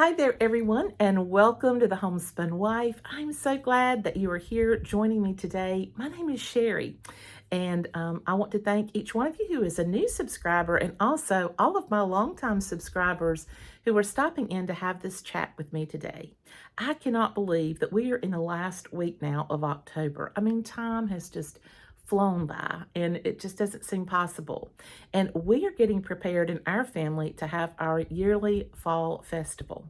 Hi there, everyone, and welcome to the Homespun Wife. I'm so glad that you are here joining me today. My name is Sherry, and I want to thank each one of you who is a new subscriber and also all of my longtime subscribers who are stopping in to have this chat with me today. I cannot believe that we are in the last week now of October. I mean, time has just flown by and it just doesn't seem possible. And we are getting prepared in our family to have our yearly fall festival.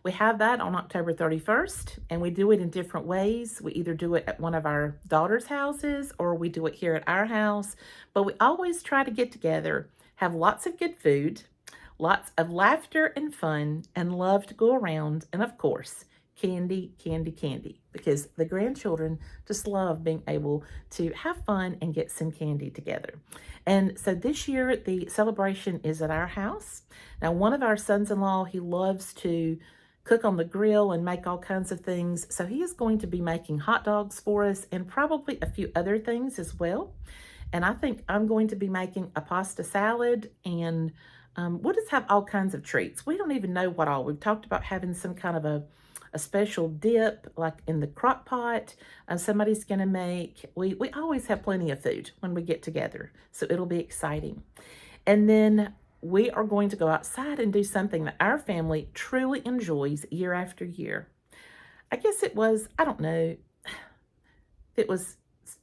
We have that on October 31st, and we do it in different ways. We either do it at one of our daughters' houses or we do it here at our house, but we always try to get together, have lots of good food, lots of laughter and fun, and love to go around, and of course, candy, candy, candy, because the grandchildren just love being able to have fun and get some candy together. And so this year, the celebration is at our house. Now, one of our sons-in-law, he loves to cook on the grill and make all kinds of things. So he is going to be making hot dogs for us and probably a few other things as well. And I think I'm going to be making a pasta salad, and we'll just have all kinds of treats. We don't even know what all. We've talked about having some kind of a special dip like in the crock pot somebody's going to make. We always have plenty of food when we get together, so it'll be exciting. And then we are going to go outside and do something that our family truly enjoys year after year. I guess it was, I don't know, it was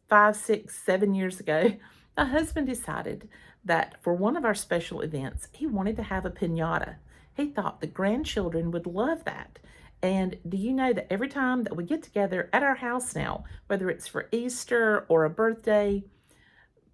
5, 6, 7 years ago. My husband decided that for one of our special events, he wanted to have a piñata. He thought the grandchildren would love that. And do you know that every time that we get together at our house now, whether it's for Easter or a birthday,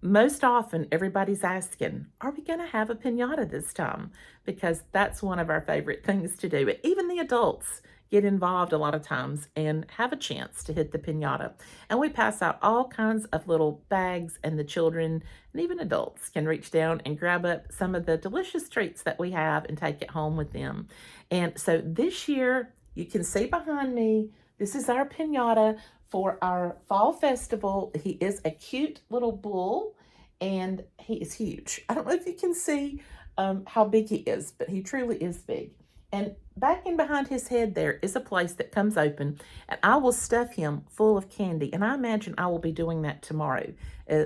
most often everybody's asking, are we going to have a piñata this time? Because that's one of our favorite things to do. But even the adults get involved a lot of times and have a chance to hit the piñata. And we pass out all kinds of little bags, and the children and even adults can reach down and grab up some of the delicious treats that we have and take it home with them. And so this year, you can see behind me, this is our piñata for our fall festival. He is a cute little bull, and he is huge. I don't know if you can see how big he is, but he truly is big. And back in behind his head there is a place that comes open, and I will stuff him full of candy. And I imagine I will be doing that tomorrow.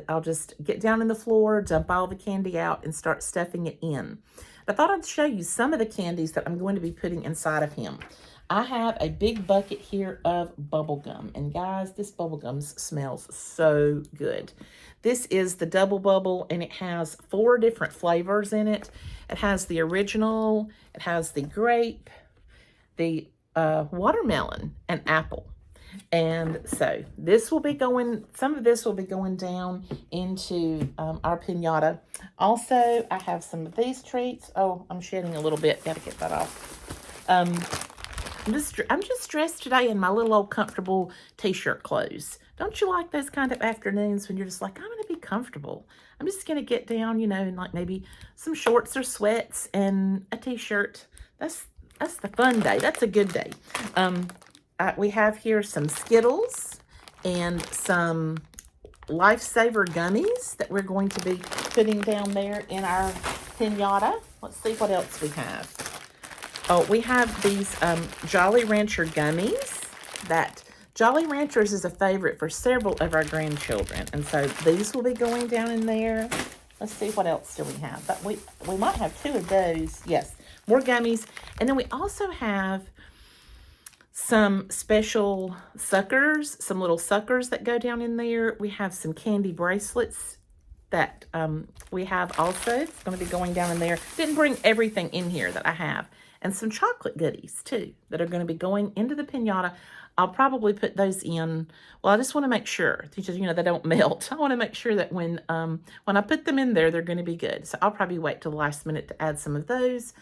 I'll just get down on the floor, dump all the candy out, and start stuffing it in. I thought I'd show you some of the candies that I'm going to be putting inside of him. I have a big bucket here of bubble gum. And guys, this bubble gum smells so good. This is the Double Bubble, and it has 4 different flavors in it. It has the original, it has the grape, the watermelon, and apple. And so this will be going, some of this will be going down into our piñata. Also, I have some of these treats. Oh, I'm shedding a little bit. Got to get that off. I'm just dressed today in my little old comfortable t-shirt clothes. Don't you like those kind of afternoons when you're just like, I'm going to be comfortable. I'm just going to get down, in like maybe some shorts or sweats and a t-shirt. That's the fun day. That's a good day. We have here some Skittles and some Lifesaver gummies that we're going to be putting down there in our piñata. Let's see what else we have. Oh, we have these Jolly Rancher gummies. That Jolly Ranchers is a favorite for several of our grandchildren. And so these will be going down in there. Let's see, what else do we have? But we might have 2 of those. Yes, more gummies. And then we also have some special suckers, some little suckers that go down in there. We have some candy bracelets that we have also. It's going to be going down in there. Didn't bring everything in here that I have. And some chocolate goodies, too, that are going to be going into the piñata. I'll probably put those in. Well, I just want to make sure, they don't melt. I want to make sure that when I put them in there, they're going to be good. So I'll probably wait till the last minute to add some of those.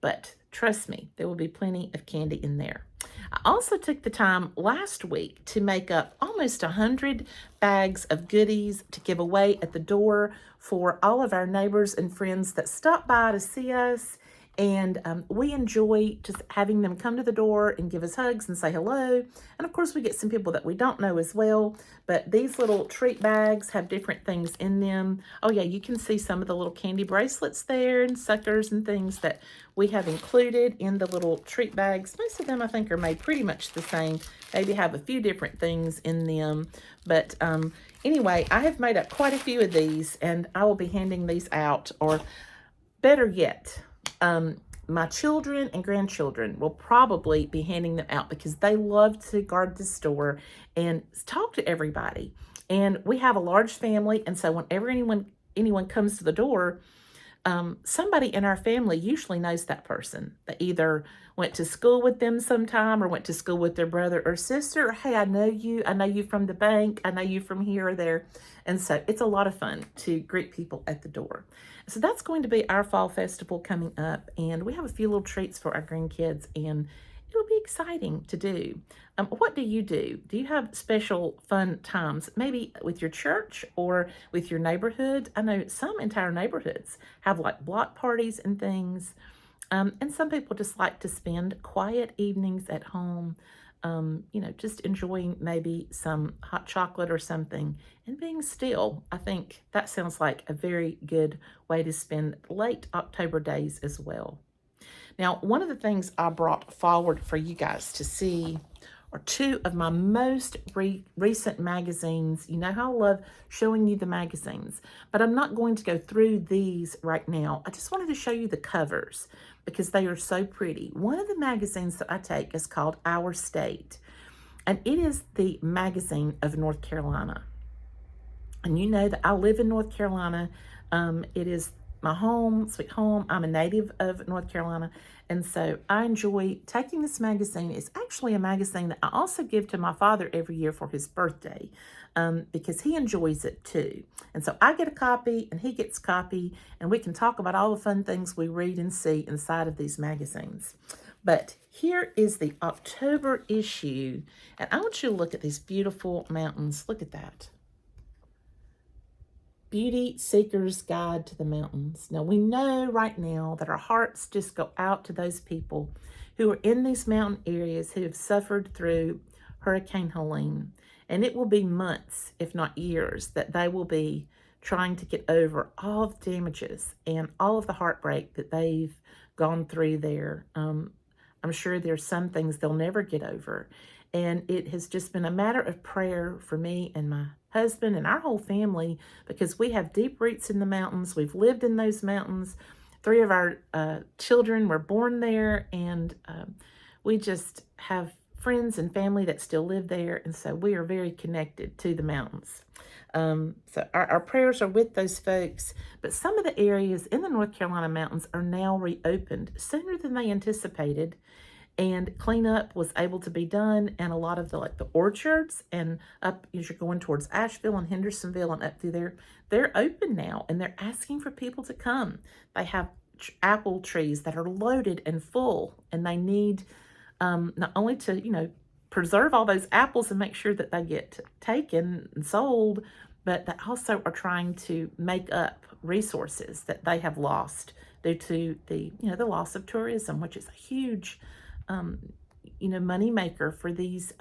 But trust me, there will be plenty of candy in there. I also took the time last week to make up almost 100 bags of goodies to give away at the door for all of our neighbors and friends that stop by to see us And we enjoy just having them come to the door and give us hugs and say hello. And of course, we get some people that we don't know as well. But these little treat bags have different things in them. Oh yeah, you can see some of the little candy bracelets there and suckers and things that we have included in the little treat bags. Most of them, I think, are made pretty much the same. Maybe have a few different things in them. But anyway, I have made up quite a few of these, and I will be handing these out, or better yet, my children and grandchildren will probably be handing them out because they love to guard the store and talk to everybody. And we have a large family, and so whenever anyone comes to the door, somebody in our family usually knows that person. They either went to school with them sometime or went to school with their brother or sister. Or, hey, I know you from the bank. I know you from here or there. And so it's a lot of fun to greet people at the door. So that's going to be our fall festival coming up. And we have a few little treats for our grandkids, and it'll be exciting to do. What do you do? Do you have special fun times, maybe with your church or with your neighborhood? I know some entire neighborhoods have like block parties and things. And some people just like to spend quiet evenings at home, just enjoying maybe some hot chocolate or something and being still. I think that sounds like a very good way to spend late October days as well. Now, one of the things I brought forward for you guys to see are two of my most recent magazines. You know how I love showing you the magazines, but I'm not going to go through these right now. I just wanted to show you the covers because they are so pretty. One of the magazines that I take is called Our State, and it is the magazine of North Carolina. And you know that I live in North Carolina. It is my home, sweet home. I'm a native of North Carolina. And so I enjoy taking this magazine. It's actually a magazine that I also give to my father every year for his birthday because he enjoys it too. And so I get a copy and he gets a copy, and we can talk about all the fun things we read and see inside of these magazines. But here is the October issue, and I want you to look at these beautiful mountains. Look at that. Beauty Seeker's Guide to the Mountains. Now, we know right now that our hearts just go out to those people who are in these mountain areas who have suffered through Hurricane Helene. And it will be months, if not years, that they will be trying to get over all the damages and all of the heartbreak that they've gone through there. I'm sure there's some things they'll never get over. And it has just been a matter of prayer for me and my husband and our whole family because we have deep roots in the mountains. We've lived in those mountains. 3 of our children were born there, and we just have friends and family that still live there. And so we are very connected to the mountains. So our prayers are with those folks. But some of the areas in the North Carolina mountains are now reopened sooner than they anticipated. And cleanup was able to be done, and a lot of the orchards and up as you're going towards Asheville and Hendersonville and up through there, they're open now, and they're asking for people to come. They have apple trees that are loaded and full, and they need not only to preserve all those apples and make sure that they get taken and sold, but they also are trying to make up resources that they have lost due to the loss of tourism, which is a huge money maker for these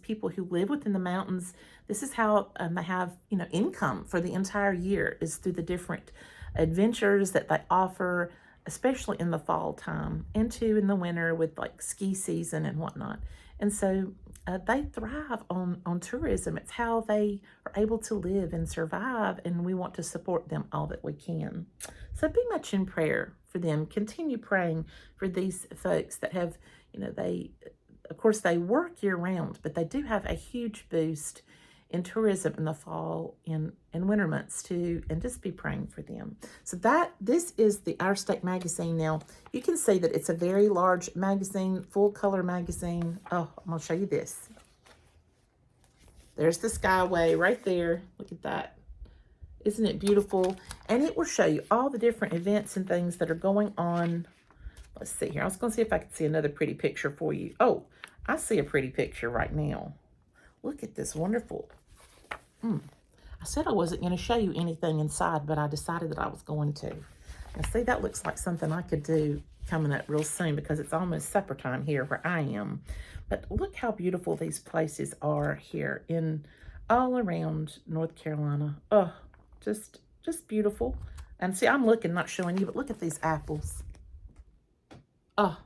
people who live within the mountains. This is how they have income for the entire year, is through the different adventures that they offer, especially in the fall time, and too in the winter with like ski season and whatnot. And so they thrive on tourism. It's how they are able to live and survive, and we want to support them all that we can. So be much in prayer for them. Continue praying for these folks that have, they work year round, but they do have a huge boost in tourism in the fall and winter months too, and just be praying for them. So this is the Our State magazine. Now, you can see that it's a very large magazine, full color magazine. Oh, I'm gonna show you this. There's the Skyway right there. Look at that. Isn't it beautiful? And it will show you all the different events and things that are going on. Let's see here. I was going to see if I could see another pretty picture for you. Oh, I see a pretty picture right now. Look at this wonderful. I said I wasn't going to show you anything inside, but I decided that I was going to. Now see, that looks like something I could do coming up real soon because it's almost supper time here where I am. But look how beautiful these places are here in all around North Carolina. Oh, just beautiful. And see, I'm looking, not showing you, but look at these apples. Oh,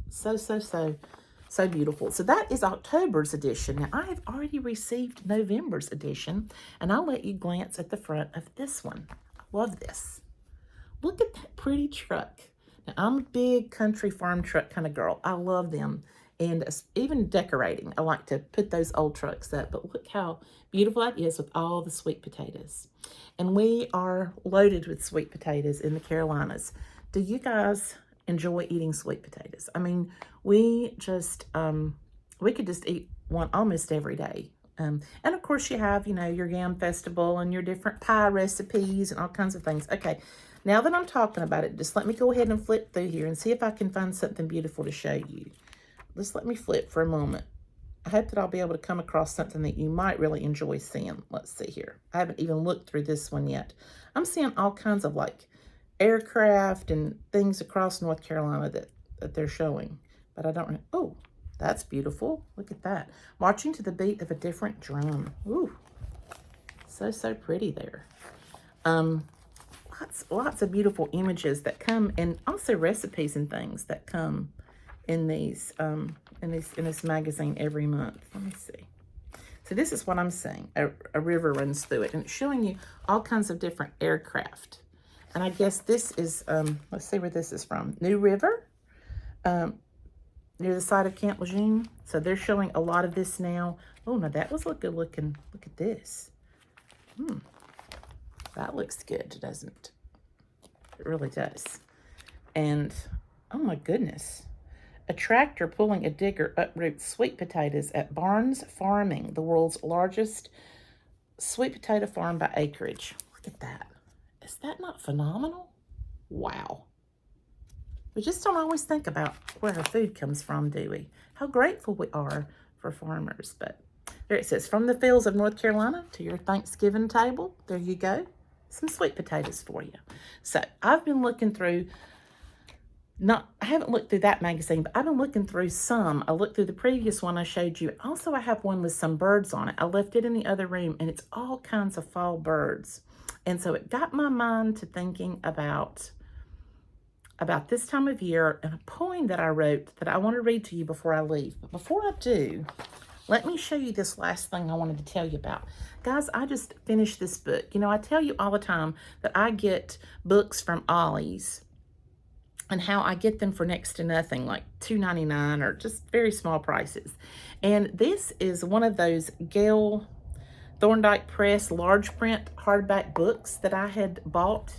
so beautiful. So that is October's edition. Now, I have already received November's edition, and I'll let you glance at the front of this one. I love this. Look at that pretty truck. Now, I'm a big country farm truck kind of girl. I love them. And even decorating, I like to put those old trucks up. But look how beautiful that is with all the sweet potatoes. And we are loaded with sweet potatoes in the Carolinas. Do you guys enjoy eating sweet potatoes? I mean, we just, we could just eat one almost every day. And of course you have, you know, your yam festival and your different pie recipes and all kinds of things. Okay, now that I'm talking about it, just let me go ahead and flip through here and see if I can find something beautiful to show you. Just let me flip for a moment. I hope that I'll be able to come across something that you might really enjoy seeing. Let's see here. I haven't even looked through this one yet. I'm seeing all kinds of like aircraft and things across North Carolina that they're showing. But I don't know. Oh, that's beautiful. Look at that. Marching to the beat of a different drum. Ooh, so pretty there. Lots of beautiful images that come, and also recipes and things that come in these in this magazine every month. Let me see. So this is what I'm seeing. A river runs through it, and it's showing you all kinds of different aircraft. And I guess this is let's see where this is from. New River, near the side of Camp Lejeune. So they're showing a lot of this now. Oh no, that was good looking. Look at this. That looks good, doesn't it? It really does. And oh my goodness. A tractor pulling a digger uproots sweet potatoes at Barnes Farming, the world's largest sweet potato farm by acreage. Look at that. Is that not phenomenal? Wow. We just don't always think about where our food comes from, do we? How grateful we are for farmers. But there it says, from the fields of North Carolina to your Thanksgiving table. There you go. Some sweet potatoes for you. So I've been looking through, I haven't looked through that magazine, but I've been looking through some. I looked through the previous one I showed you. Also, I have one with some birds on it. I left it in the other room, and it's all kinds of fall birds. And so it got my mind to thinking about this time of year and a poem that I wrote that I want to read to you before I leave. But before I do, let me show you this last thing I wanted to tell you about. Guys, I just finished this book. You know, I tell you all the time that I get books from Ollie's and how I get them for next to nothing, like $2.99 or just very small prices. And this is one of those Gail Thorndike Press large print hardback books that I had bought.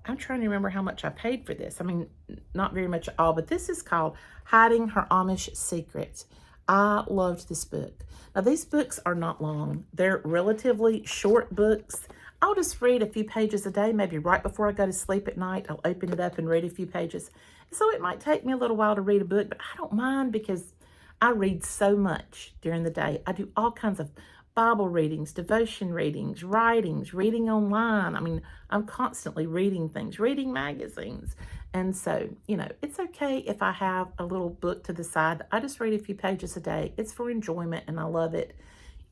I'm trying to remember how much I paid for this. I mean, not very much at all, but this is called Hiding Her Amish Secrets. I loved this book. Now, these books are not long. They're relatively short books. I'll just read a few pages a day, maybe right before I go to sleep at night. I'll open it up and read a few pages. So it might take me a little while to read a book, but I don't mind because I read so much during the day. I do all kinds of Bible readings, devotion readings, writings, reading online. I mean, I'm constantly reading things, reading magazines. And so, you know, it's okay if I have a little book to the side. I just read a few pages a day. It's for enjoyment, and I love it.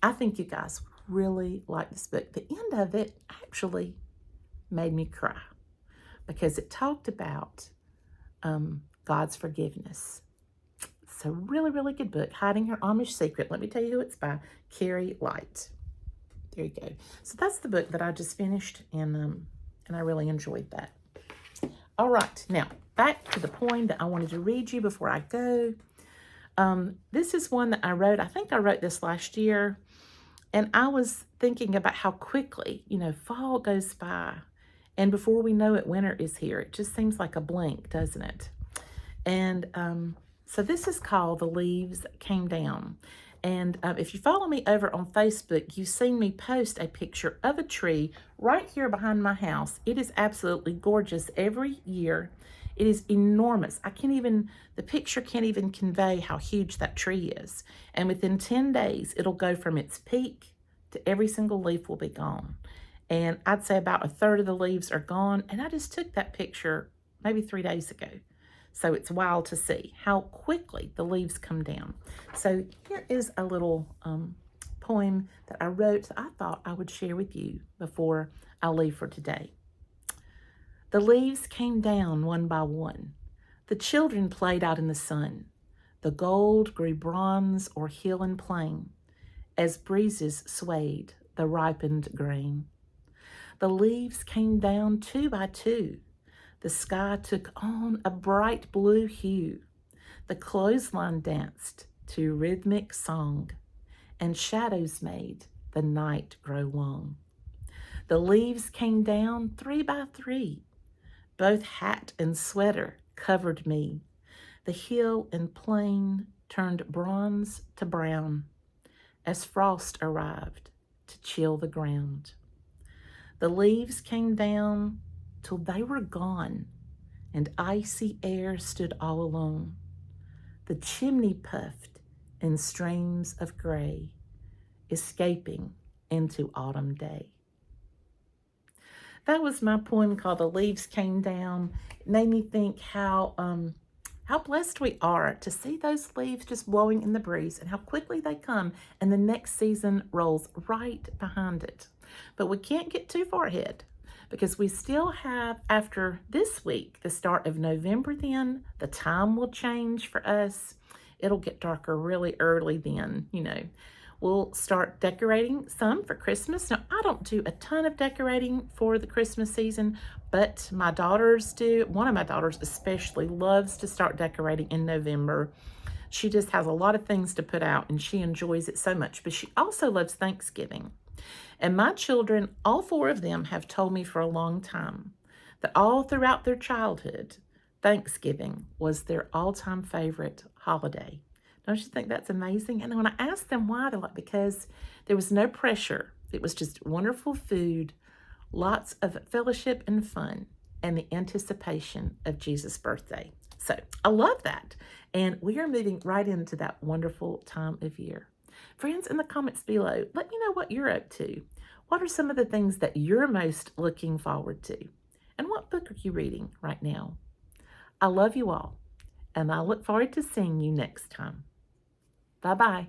I think you guys really like this book. The end of it actually made me cry because it talked about God's forgiveness. It's a really good book, Hiding Her Amish Secret. Let me tell you who it's by, Carrie Light. There you go. So that's the book that I just finished, and I really enjoyed that. All right, now back to the poem that I wanted to read you before I go. This is one that I wrote. I think I wrote this last year, and I was thinking about how quickly, you know, fall goes by, and before we know it, winter is here. It just seems like a blink, doesn't it? And so this is called The Leaves Came Down. And if you follow me over on Facebook, you've seen me post a picture of a tree right here behind my house. It is absolutely gorgeous every year. It is enormous. The picture can't even convey how huge that tree is. And within 10 days, it'll go from its peak to every single leaf will be gone. And I'd say about a third of the leaves are gone. And I just took that picture maybe 3 days ago. So it's wild to see how quickly the leaves come down. So here is a little poem that I wrote that I thought I would share with you before I leave for today. The leaves came down one by one. The children played out in the sun. The gold grew bronze o'er hill and plain as breezes swayed the ripened grain. The leaves came down two by two. The sky took on a bright blue hue. The clothesline danced to rhythmic song, and shadows made the night grow long. The leaves came down three by three. Both hat and sweater covered me. The hill and plain turned bronze to brown as frost arrived to chill the ground. The leaves came down till they were gone, and icy air stood all alone. The chimney puffed in streams of gray, escaping into autumn day. That was my poem called The Leaves Came Down. It made me think how blessed we are to see those leaves just blowing in the breeze and how quickly they come and the next season rolls right behind it. But we can't get too far ahead because we still have, after this week, the start of November then. The time will change for us. It'll get darker really early then, We'll start decorating some for Christmas. Now, I don't do a ton of decorating for the Christmas season, but my daughters do. One of my daughters especially loves to start decorating in November. She just has a lot of things to put out, and she enjoys it so much. But she also loves Thanksgiving. And my children, all four of them, have told me for a long time that all throughout their childhood, Thanksgiving was their all-time favorite holiday. Don't you think that's amazing? And when I asked them why, they're like, because there was no pressure. It was just wonderful food, lots of fellowship and fun, and the anticipation of Jesus' birthday. So I love that. And we are moving right into that wonderful time of year. Friends, in the comments below, let me know what you're up to. What are some of the things that you're most looking forward to? And what book are you reading right now? I love you all, and I look forward to seeing you next time. Bye-bye.